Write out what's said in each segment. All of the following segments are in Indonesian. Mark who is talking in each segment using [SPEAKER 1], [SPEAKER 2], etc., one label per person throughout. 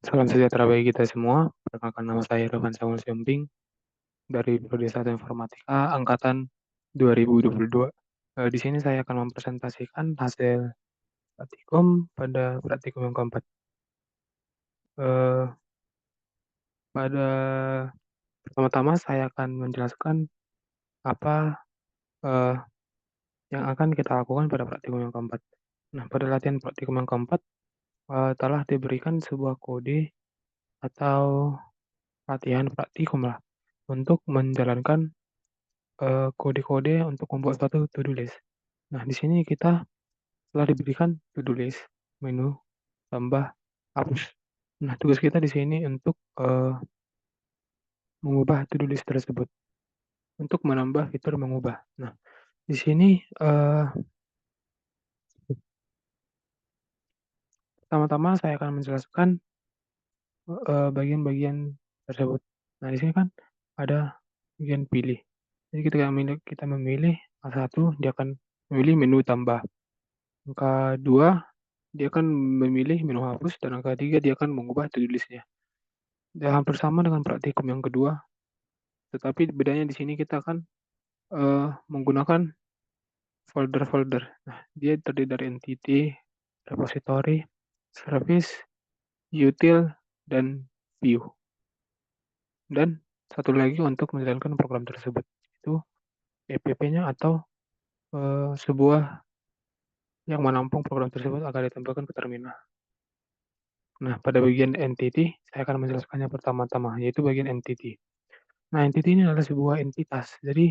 [SPEAKER 1] Salam sejahtera bagi kita semua. Perkenalkan nama saya Irfan Samuel Siombing dari Prodi 1 Informatika angkatan 2022. Di sini saya akan mempresentasikan hasil praktikum pada praktikum yang keempat. Eh, Pada pertama-tama saya akan menjelaskan apa eh, yang akan kita lakukan pada praktikum yang keempat. Nah, pada latihan praktikum yang keempat telah diberikan sebuah kode atau latihan praktikum lah untuk menjalankan kode-kode untuk membuat suatu to-do list. Nah, di sini kita telah diberikan to-do list, menu, tambah, hapus. Nah, tugas kita di sini untuk mengubah to-do list tersebut, untuk menambah fitur mengubah. Nah, di sini pertama-tama saya akan menjelaskan bagian-bagian tersebut. Nah, di sini kan ada bagian pilih. Jadi kita memilih angka satu, dia akan memilih menu tambah. Angka dua, dia akan memilih menu hapus, dan angka tiga dia akan mengubah to-do list-nya. Ya, hampir sama dengan praktikum yang kedua, tetapi bedanya di sini kita akan menggunakan folder-folder. Nah, dia terdiri dari entity, repository, service, util, dan view. Dan satu lagi untuk menjalankan program tersebut, itu EPP-nya atau sebuah yang menampung program tersebut akan ditempelkan ke terminal. Nah, pada bagian entity, saya akan menjelaskannya pertama-tama, yaitu bagian entity. Nah, entity ini adalah sebuah entitas. Jadi,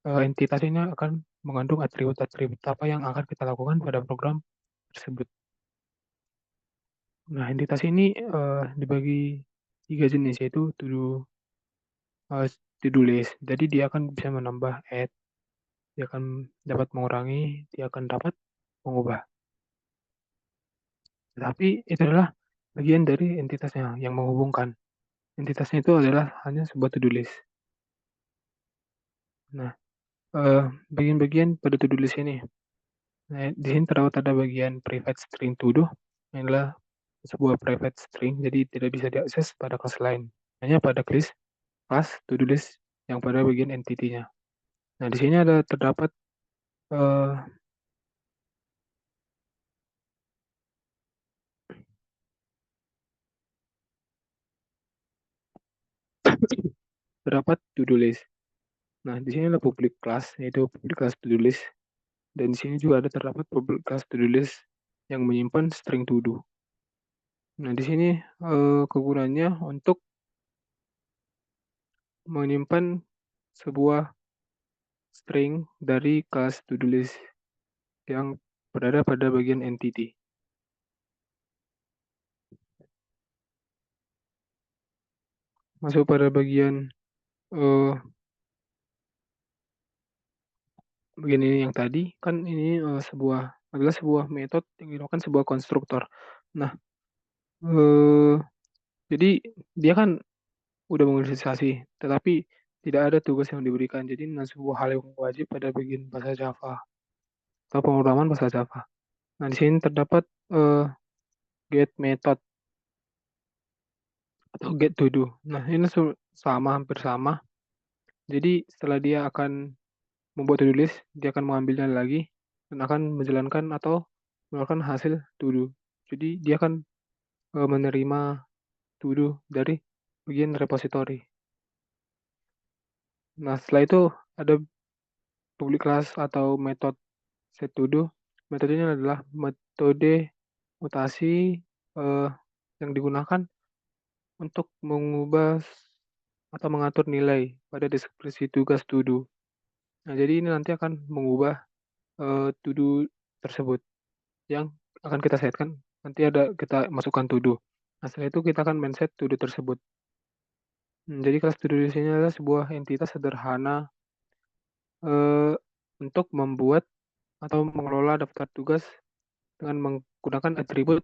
[SPEAKER 1] entitas ini akan mengandung atribut-atribut apa yang akan kita lakukan pada program tersebut. Nah, entitas ini dibagi tiga jenis, yaitu to-do list. Jadi dia akan bisa menambah add, dia akan dapat mengurangi, dia akan dapat mengubah. Tetapi itu adalah bagian dari entitasnya yang menghubungkan. Entitasnya itu adalah hanya sebuah to-do list. Nah, bagian-bagian pada to-do list ini. Nah, di sini terdapat ada bagian private string to do, yang adalah sebuah private string, jadi tidak bisa diakses pada kelas lain. Hanya pada kelas to-do list yang pada bagian entity-nya. Nah, di sini ada terdapat eh, terdapat to-do list. Nah, di sini ada public class, yaitu public class to-do list. Dan di sini juga ada terdapat public class to-do list yang menyimpan string to do. Nah, di sini kegunaannya untuk menyimpan sebuah string dari kelas to-do list yang berada pada bagian entity. Masuk pada bagian ini yang tadi, kan ini adalah sebuah metode yang dilakukan sebuah konstruktor. Nah, eh, jadi dia kan udah menginisialisasi, tetapi tidak ada tugas yang diberikan. Jadi sebuah hal yang wajib pada bagian bahasa Java atau pemrograman bahasa Java. Nah, di sini terdapat eh, get method atau get to do. Nah, ini hampir sama. Jadi setelah dia akan membuat to-do list, dia akan mengambilnya lagi dan akan menjalankan atau melakukan hasil to do. Jadi dia akan menerima to do dari bagian repository. Nah, setelah itu ada public class atau metode set to do. Metodenya adalah metode mutasi eh, yang digunakan untuk mengubah atau mengatur nilai pada deskripsi tugas to do. Nah, jadi ini nanti akan mengubah to do tersebut yang akan kita setkan. Nanti kita masukkan to do. Nah, setelah itu kita akan men-set to do tersebut. Jadi kelas to do di sini adalah sebuah entitas sederhana eh, untuk membuat atau mengelola daftar tugas dengan menggunakan atribut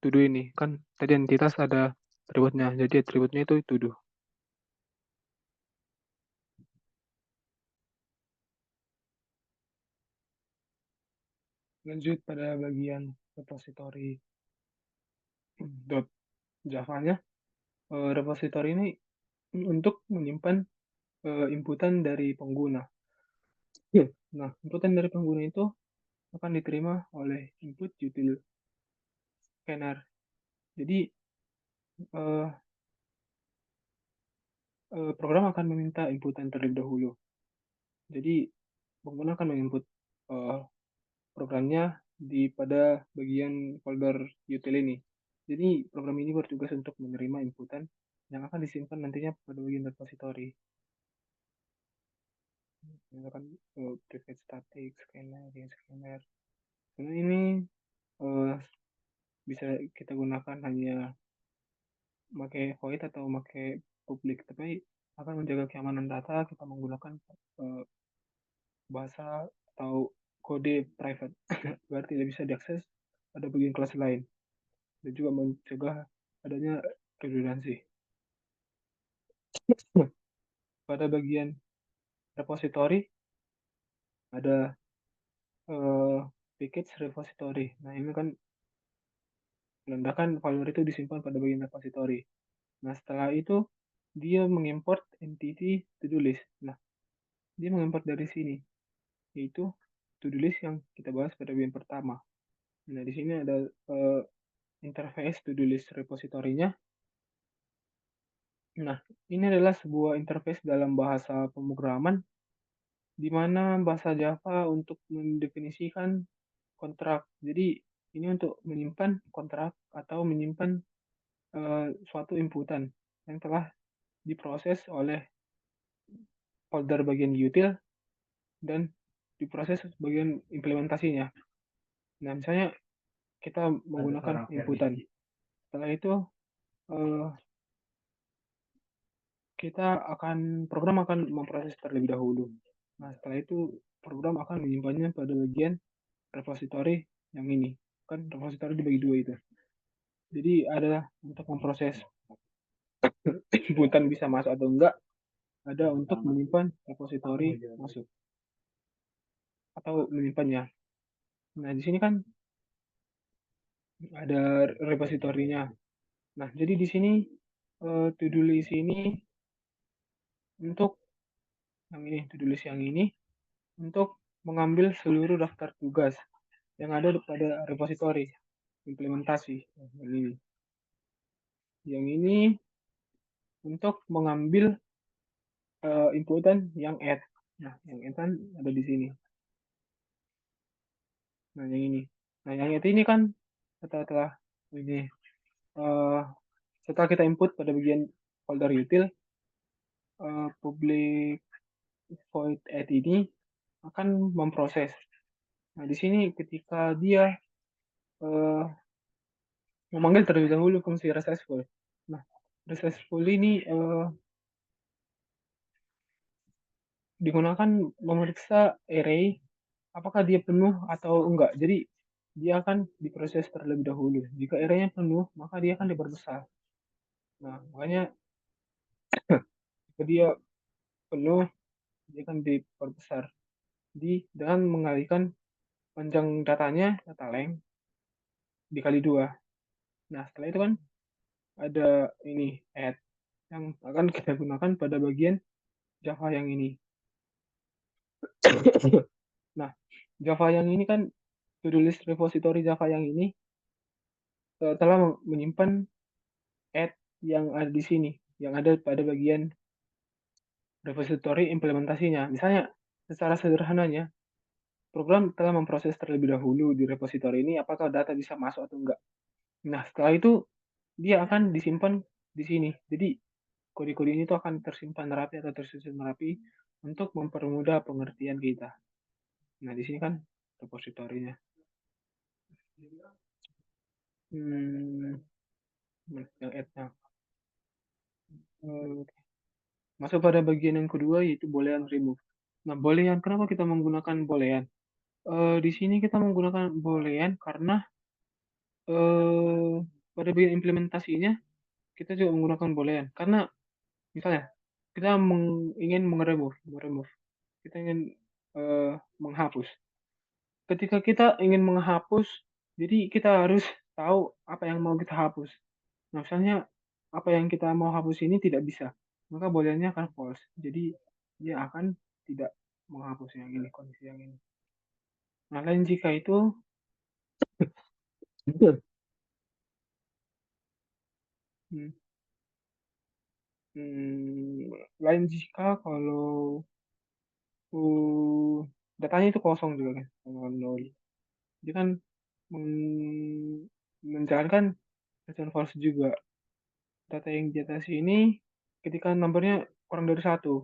[SPEAKER 1] to do ini. Kan tadi entitas ada atributnya, jadi atributnya itu to do. Lanjut pada bagian repository Java-nya, repositori ini untuk menyimpan inputan dari pengguna. Iya. Nah, inputan dari pengguna itu akan diterima oleh input util scanner. Jadi eh, program akan meminta inputan terlebih dahulu. Jadi pengguna akan menginput eh, programnya pada bagian folder util ini. Jadi program ini bertugas untuk menerima inputan yang akan disimpan nantinya pada bagian repository. Misalkan private static, scanner, scanner. Karena ini eh, bisa kita gunakan hanya pakai void atau pakai public, tapi akan menjaga keamanan data kita menggunakan eh, bahasa atau kode private agar tidak bisa diakses pada bagian kelas lain dan juga mencegah adanya redundansi. Pada bagian repository ada eh, package repository. Nah, ini kan menandakan file itu disimpan pada bagian repository. Nah, setelah itu dia mengimport entity to-do list. Nah, dia mengimport dari sini, yaitu to-do list yang kita bahas pada bagian pertama. Nah, di sini ada interface to-do list repositorinya. Nah, ini adalah sebuah interface dalam bahasa pemrograman di mana bahasa Java untuk mendefinisikan kontrak. Jadi, ini untuk menyimpan kontrak atau menyimpan suatu inputan yang telah diproses oleh folder bagian util dan diproses bagian implementasinya. Nah, misalnya kita menggunakan inputan. Setelah itu eh, program akan memproses terlebih dahulu. Nah, setelah itu program akan menyimpannya pada bagian repository yang ini. Kan repository dibagi dua itu. Jadi ada untuk memproses inputan bisa masuk atau enggak, ada untuk menyimpan repository masuk atau menyimpannya. Nah, di sini kan ada repositorinya. Nah, jadi di sini to-do list ini untuk yang ini, to-do list yang ini untuk mengambil seluruh daftar tugas yang ada pada repository implementasi. Yang ini. Yang ini untuk mengambil inputan yang add. Nah, yang add kan ada di sini. Nah, yang ini. Nah, yang add ini kan setelah ini uh, setelah kita input pada bagian folder util, public void add ini akan memproses. Nah, di sini ketika dia uh, memanggil terlebih dahulu fungsi RESTful. Nah, RESTful ini digunakan memeriksa array apakah dia penuh atau enggak. Jadi dia akan diproses terlebih dahulu. Jika array-nya penuh, maka dia akan diperbesar. Nah, makanya jika dia penuh, dia akan diperbesar dengan mengalihkan panjang datanya, data length, dikali dua. Nah, setelah itu kan ada ini add yang akan kita gunakan pada bagian Java yang ini. Nah, Java yang ini kan to-do list repository Java yang ini telah menyimpan add yang ada di sini, yang ada pada bagian repository implementasinya. Misalnya, secara sederhananya, program telah memproses terlebih dahulu di repository ini apakah data bisa masuk atau enggak. Nah, setelah itu dia akan disimpan di sini. Jadi, kode-kode ini tuh akan tersimpan rapi atau tersusun rapi untuk mempermudah pengertian kita. Nah, di sini kan repositorinya. Hmm, yang add-nya. Hmm, masuk pada bagian yang kedua yaitu boolean remove. Nah, boolean kenapa kita menggunakan boolean? Di sini kita menggunakan boolean karena pada bagian implementasinya kita juga menggunakan boolean. Karena misalnya kita ingin remove, kita ingin menghapus. Ketika kita ingin menghapus, jadi kita harus tahu apa yang mau kita hapus. Nah, misalnya apa yang kita mau hapus ini tidak bisa, maka booleannya akan false. Jadi dia akan tidak menghapus yang ini, kondisi yang ini. Nah, lain jika itu, hmm, lain jika kalau uh, datanya itu kosong juga kan, kalau nol. Dia kan menjalankan return false juga. Data yang di atas ini, ketika nomornya kurang dari satu,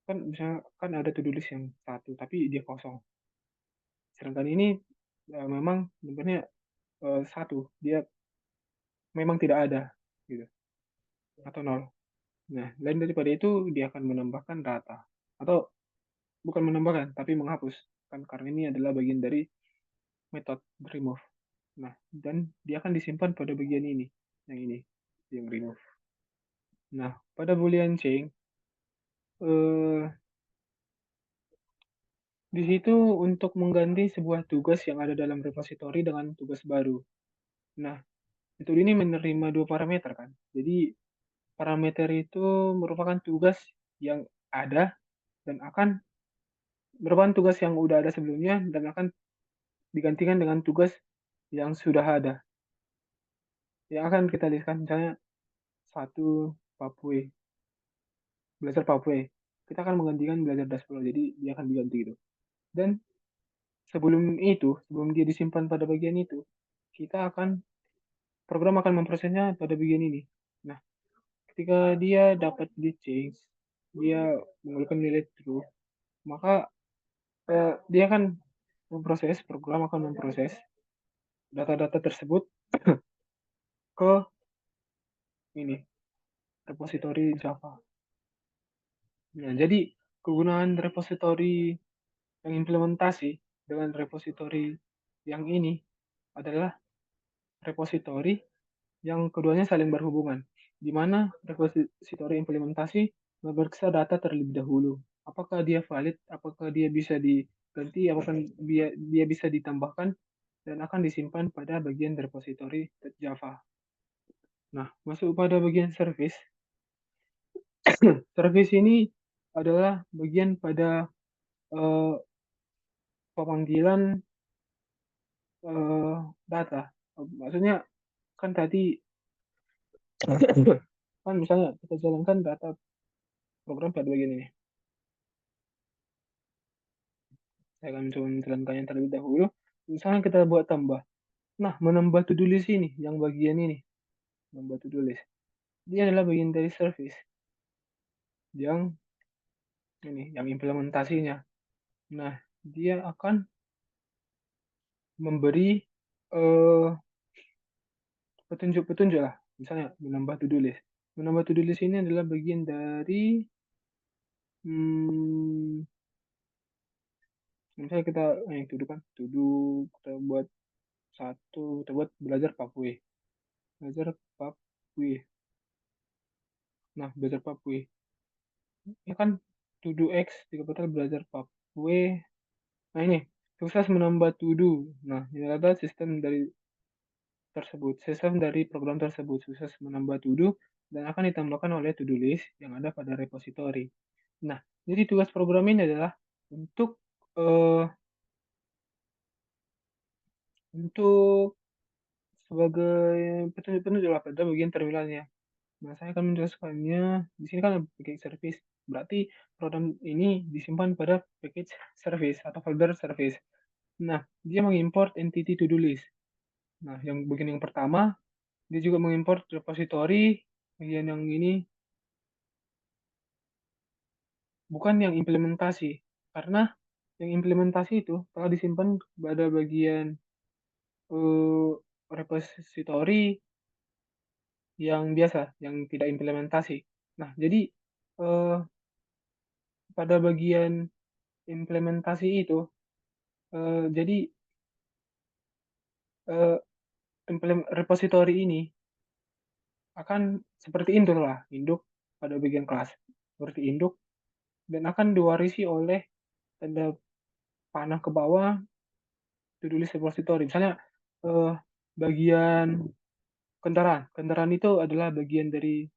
[SPEAKER 1] kan misalnya kan ada to-do list yang satu, tapi dia kosong. Sedangkan ini memang nomornya satu, dia memang tidak ada, gitu, atau nol. Nah, lain daripada itu, dia akan menambahkan data. Atau bukan menambahkan, tapi menghapus. Kan karena ini adalah bagian dari metode remove. Nah, dan dia akan disimpan pada bagian ini, yang remove. Nah, pada Boolean change, eh, di situ untuk mengganti sebuah tugas yang ada dalam repositori dengan tugas baru. Nah, metode ini menerima dua parameter kan. Jadi, parameter itu merupakan tugas yang ada dan akan merupakan tugas yang udah ada sebelumnya dan akan digantikan dengan tugas yang sudah ada. Yang akan kita lihatkan misalnya satu Papue, belajar Papue. Kita akan menggantikan belajar Daspro, jadi dia akan diganti gitu. Dan sebelum itu, sebelum dia disimpan pada bagian itu, kita akan program akan memprosesnya pada bagian ini. Nah, ketika dia dapat di change, dia menggunakan nilai true, maka dia akan program akan memproses data-data tersebut ke ini repositori Java. Nah, jadi kegunaan repositori yang implementasi dengan repositori yang ini adalah repositori yang keduanya saling berhubungan, di mana repositori implementasi memeriksa data terlebih dahulu. Apakah dia valid, apakah dia bisa diganti, apakah dia bisa ditambahkan, dan akan disimpan pada bagian repositori Java. Nah, masuk pada bagian service. Service ini adalah bagian pada eh, pemanggilan eh, data. Maksudnya kan tadi kan misalnya kita jalankan data program pada bagian ini. Saya akan mencoba menjalankannya terlebih dahulu. Misalnya kita buat tambah. Nah, menambah to-do list ini, yang bagian ini, menambah to-do list. Dia adalah bagian dari service yang yang implementasinya. Nah, dia akan memberi eh, petunjuk-petunjuk lah. Misalnya menambah to-do list. Menambah to-do list ini adalah bagian dari hmm, misalnya kita to-do kan, to-do kita buat kita buat belajar Papue. Belajar Papue. Nah, belajar Papue. Ya kan, to do X, jika total belajar Papue. Nah, ini, sukses menambah to do. Nah, ini adalah sistem dari program tersebut, sukses menambah to do, dan akan ditambahkan oleh to do list yang ada pada repository. Nah, jadi tugas program ini adalah untuk eh, untuk sebagai petunjuk-petunjuk lah pada bagian terminalnya. Nah, saya akan menjelaskannya. Di sini kan ada package service. Berarti program ini disimpan pada package service atau folder service. Nah, dia mengimport entity to-do list. Nah, yang bagian yang pertama, dia juga mengimport repository. Bagian yang ini bukan yang implementasi. Karena yang implementasi itu telah disimpan pada bagian eh, repository yang biasa, yang tidak implementasi. Nah, jadi eh, pada bagian implementasi itu, jadi eh, repository ini akan seperti induk lah, induk pada bagian kelas, seperti induk, dan akan diwarisi oleh tanda panah ke bawah to-do list repository. Misalnya eh, bagian kendaraan. Kendaraan itu adalah bagian dari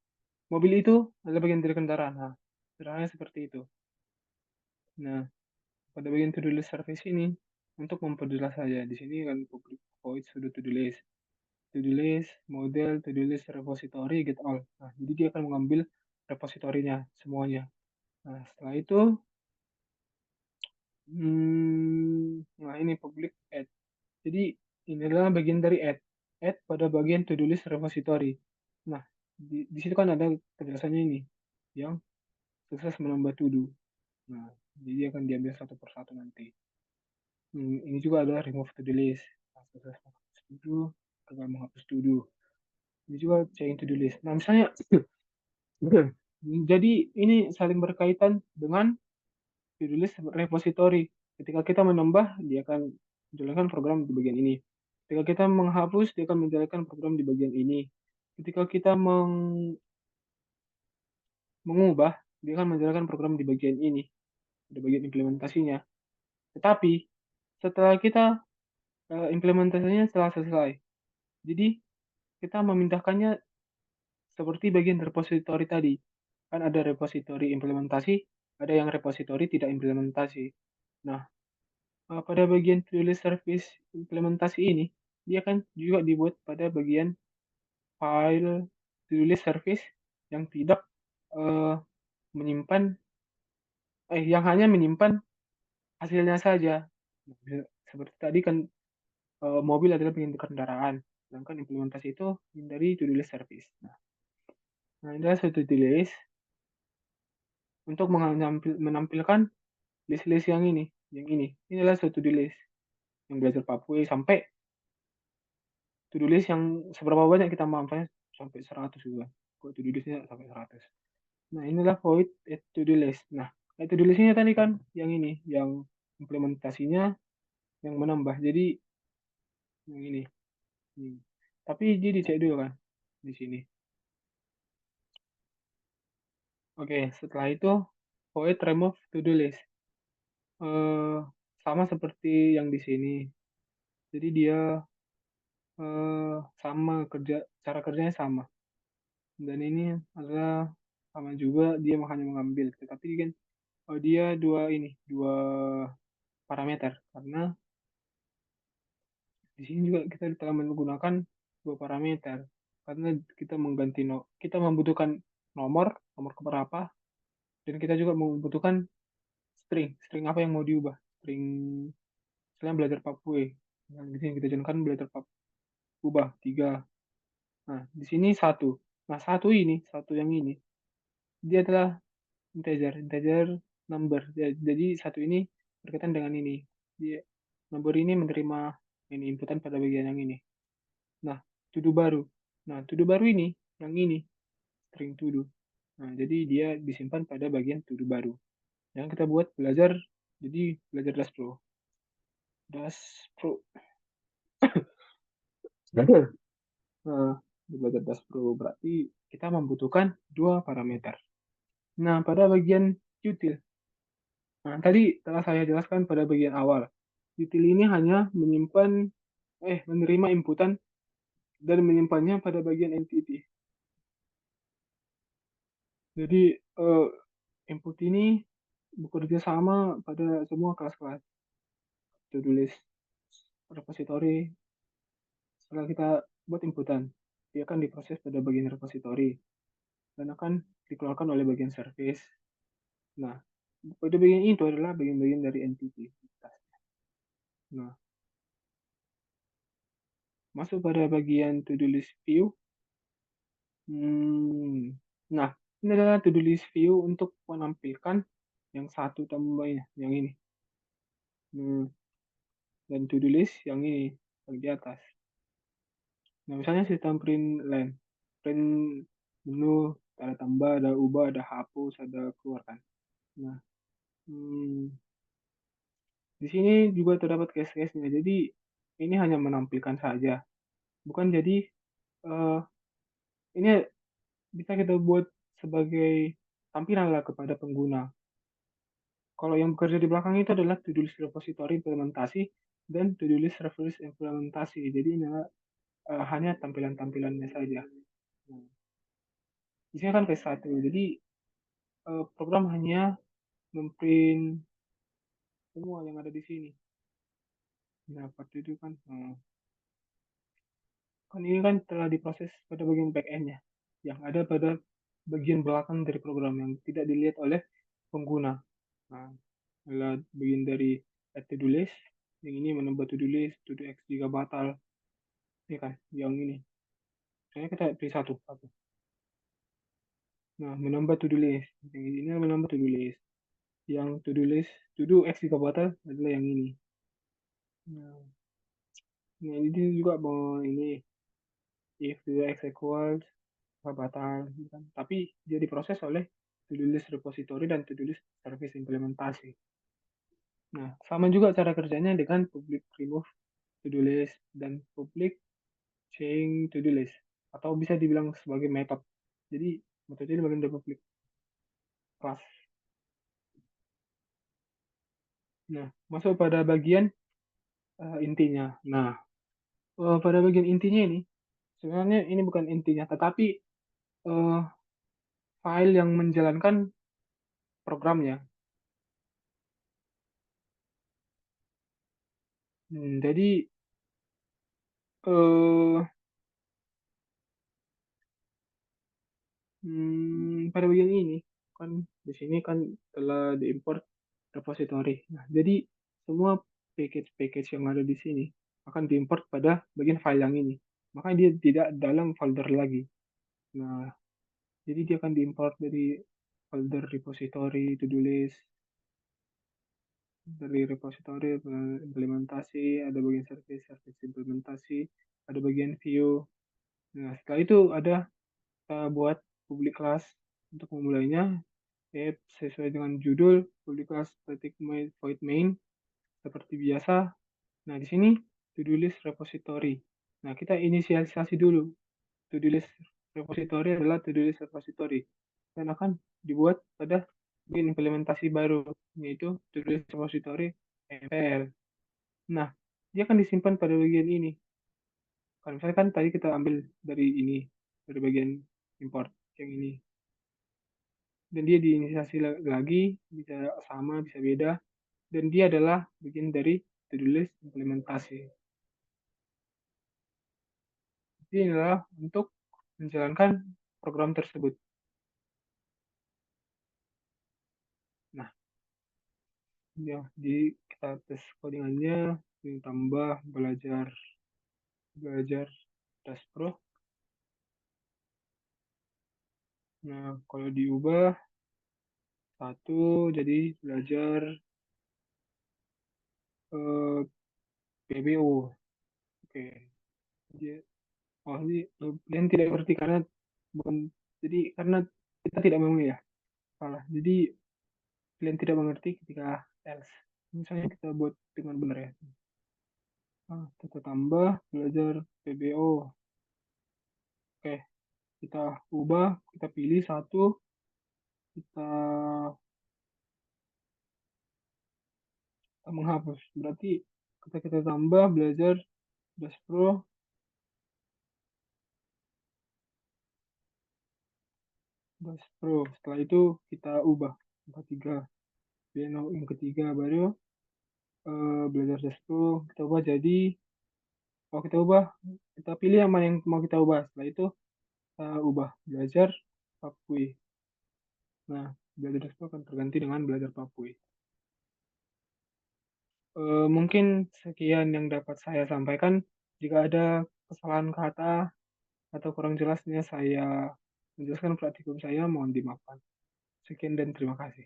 [SPEAKER 1] mobil itu adalah bagian dari kendaraan. Nah, sederhananya seperti itu. Nah, pada bagian to-do list service ini, untuk memperjelas saja, di sini kan public void sudah to-do list, model, to-do list, repository, get all. Nah, jadi dia akan mengambil repositorinya semuanya. Nah, setelah itu, nah ini public add. Jadi ini adalah bagian dari add. Add pada bagian to-do list repository. Nah, di situ kan ada penjelasannya ini, yang sukses menambah to-do. Nah, jadi akan diambil satu persatu nanti. Ini juga ada remove to-do list. Nah, sukses menghapus to-do, gagal menghapus to-do. Ini juga change to-do list. Nah, misalnya, jadi ini saling berkaitan dengan to-do list repository. Ketika kita menambah, dia akan menjalankan program di bagian ini. Ketika kita menghapus, dia akan menjalankan program di bagian ini. Ketika kita mengubah, dia akan menjalankan program di bagian ini, di bagian implementasinya. Tetapi setelah kita implementasinya setelah selesai, jadi kita memindahkannya seperti bagian repository tadi. Kan ada repository implementasi, ada yang repository tidak implementasi. Nah, pada bagian tulis service implementasi ini, dia kan juga dibuat pada bagian file tulis service yang tidak eh, menyimpan, yang hanya menyimpan hasilnya saja. Seperti tadi kan mobil adalah bagian kendaraan, sedangkan implementasi itu dari to-do list service. Nah, ini adalah suatu to-do list untuk menampilkan list-list yang ini, yang ini. Ini adalah suatu to-do list yang belajar Papua sampai to-do list yang seberapa banyak kita mampunya sampai 100 juga. Kok to-do listnya sampai 100. Nah, inilah void to-do list. Nah, to-do listnya tadi kan yang ini, yang implementasinya yang menambah. Jadi yang ini. Hmm. Tapi dia dicek dulu kan di sini. Oke, setelah itu void remove to-do list. Eh, sama seperti yang di sini. Jadi dia sama cara kerjanya sama. Dan ini adalah sama juga dia hanya mengambil, tetapi kan dia dua parameter karena di sini juga kita telah menggunakan dua parameter karena kita membutuhkan nomor nomor keberapa dan kita juga membutuhkan string apa yang mau diubah string misalnya belajar Papua yang di sini kita jadikan belajar Papua ubah tiga. Nah di sini satu. Nah satu yang ini dia adalah integer number. Jadi satu ini berkaitan dengan ini. Dia number ini menerima ini inputan pada bagian yang ini. Nah, to do baru. Nah, to do baru ini, yang ini, string to do. Nah, jadi dia disimpan pada bagian to do baru. Yang kita buat belajar, jadi belajar Dash Pro. Dash Pro. Belajar. Nah, belajar Dash Pro berarti kita membutuhkan dua parameter. Nah, pada bagian util. Nah, tadi telah saya jelaskan pada bagian awal. Util ini hanya menerima inputan dan menyimpannya pada bagian entity. Jadi eh, input ini bekerja sama pada semua kelas-kelas to-do list repository. Setelah kita buat inputan, dia akan diproses pada bagian repository dan akan dikeluarkan oleh bagian service. Nah, pada bagian itu adalah bagian-bagian dari entity. Nah, masuk pada bagian to-do list view. Nah, ini adalah to-do list view untuk menampilkan yang satu tambahnya, yang ini. Hmm, dan to-do list yang ini, yang di atas. Nah, misalnya sistem print line, print menu, ada tambah, ada ubah, ada hapus, ada keluar kan. Nah, hmm, di sini juga terdapat case-case-nya. Jadi, ini hanya menampilkan saja. Bukan jadi, eh, ini bisa kita buat sebagai tampilan lah kepada pengguna. Kalau yang bekerja di belakang itu adalah to-do list repository implementasi dan to-do list reference implementasi. Jadi, ini adalah hanya tampilan-tampilannya saja. Nah, di sini kan phase 1. Jadi program hanya memprint semua yang ada di sini. Nah, part itu kan, kan ini kan telah diproses pada bagian back end-nya, yang ada pada bagian belakang dari program yang tidak dilihat oleh pengguna. Nah, adalah bagian dari to-do list, yang ini menambah to-do list, to-do X jika batal, ya kan, yang ini. Soalnya kita pilih satu, satu. Nah, menambah to-do list, yang ini menambah to-do list. Yang to-do list, to-do X jika batal adalah yang ini. Nah, nah ini juga mau ini, if to-do X equals, batal, gitu kan. Tapi dia diproses oleh to-do list repository dan to-do list service implementasi. Nah, sama juga cara kerjanya dengan public remove to-do list dan public change to-do list. Atau bisa dibilang sebagai metode. Jadi, metode ini bagian dari public class. Nah, masuk pada bagian intinya. Nah, pada bagian intinya ini, sebenarnya ini bukan intinya, tetapi uh, file yang menjalankan programnya. Jadi, uh, pada bagian ini kan di sini kan telah diimport repository. Nah, jadi semua package-package yang ada di sini akan diimport pada bagian file yang ini. Maka dia tidak dalam folder lagi. Nah, jadi dia akan diimport dari folder repository, to-do list, dari repository implementasi, ada bagian service, service implementasi, ada bagian view. Nah, setelah itu ada kita buat public class untuk memulainya. Sesuai dengan judul, public class static void main seperti biasa. Nah, di sini to-do list repository. Nah, kita inisialisasi dulu. To-do list repository adalah to-do list repository dan akan dibuat pada bagian implementasi baru, yaitu to-do list repository MPL. Nah, dia akan disimpan pada bagian ini. Kalau misalnya kan tadi kita ambil dari ini, dari bagian import yang ini. Dan dia diinisiasi lagi, bisa sama, bisa beda. Dan dia adalah bagian dari to-do list implementasi. Ini adalah untuk menjalankan program tersebut. Nah, ya, di kita tes codingannya, tambah belajar belajar tes pro. Nah, kalau diubah satu jadi belajar PBO. Oke, dia ini pilihan tidak berarti karena bukan, jadi karena kita tidak mengerti ya, salah. Jadi pilihan tidak mengerti ketika else. Misalnya kita buat dengan benar ya. Nah, kita tambah belajar PBO. Oke, kita ubah, kita pilih satu, kita, kita menghapus. Berarti kita tambah belajar Dash Pro, Dash Pro. Setelah itu kita ubah tempat tiga. Yang ketiga baru belajar Dash Pro. Kita ubah jadi, oh kita ubah, kita pilih yang mana yang mau kita ubah. Setelah itu kita ubah belajar Papui. Nah, belajar Dash Pro akan terganti dengan belajar Papui. Mungkin sekian yang dapat saya sampaikan. Jika ada kesalahan kata atau kurang jelasnya saya menjelaskan praktikum saya, mohon dimaafkan. Sekian dan terima kasih.